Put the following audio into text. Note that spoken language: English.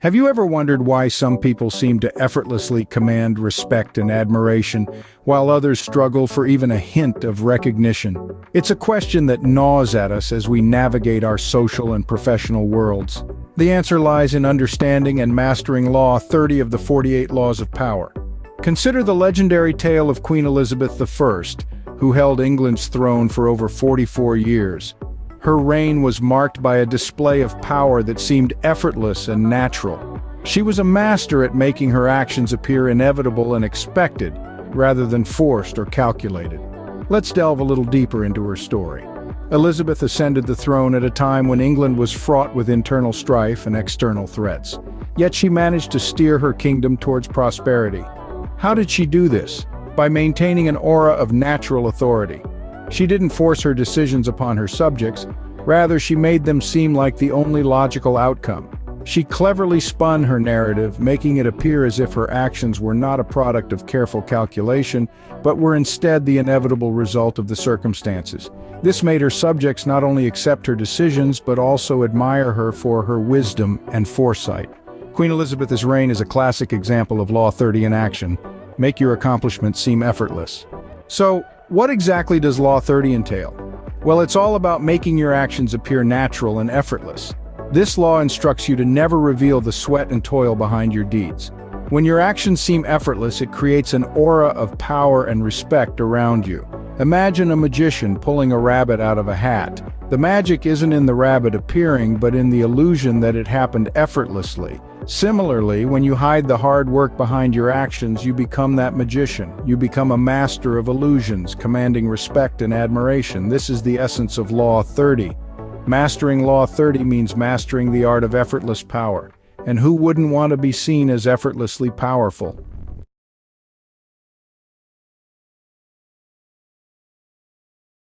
Have you ever wondered why some people seem to effortlessly command respect and admiration, while others struggle for even a hint of recognition? It's a question that gnaws at us as we navigate our social and professional worlds. The answer lies in understanding and mastering Law 30 of the 48 Laws of Power. Consider the legendary tale of Queen Elizabeth I, who held England's throne for over 44 years. Her reign was marked by a display of power that seemed effortless and natural. She was a master at making her actions appear inevitable and expected, rather than forced or calculated. Let's delve a little deeper into her story. Elizabeth ascended the throne at a time when England was fraught with internal strife and external threats. Yet she managed to steer her kingdom towards prosperity. How did she do this? By maintaining an aura of natural authority. She didn't force her decisions upon her subjects, rather she made them seem like the only logical outcome. She cleverly spun her narrative, making it appear as if her actions were not a product of careful calculation, but were instead the inevitable result of the circumstances. This made her subjects not only accept her decisions, but also admire her for her wisdom and foresight. Queen Elizabeth's reign is a classic example of Law 30 in action. Make your accomplishments seem effortless. So, what exactly does Law 30 entail? Well, it's all about making your actions appear natural and effortless. This law instructs you to never reveal the sweat and toil behind your deeds. When your actions seem effortless, it creates an aura of power and respect around you. Imagine a magician pulling a rabbit out of a hat. The magic isn't in the rabbit appearing, but in the illusion that it happened effortlessly. Similarly, when you hide the hard work behind your actions, you become that magician. You become a master of illusions, commanding respect and admiration. This is the essence of Law 30. Mastering Law 30 means mastering the art of effortless power. And who wouldn't want to be seen as effortlessly powerful?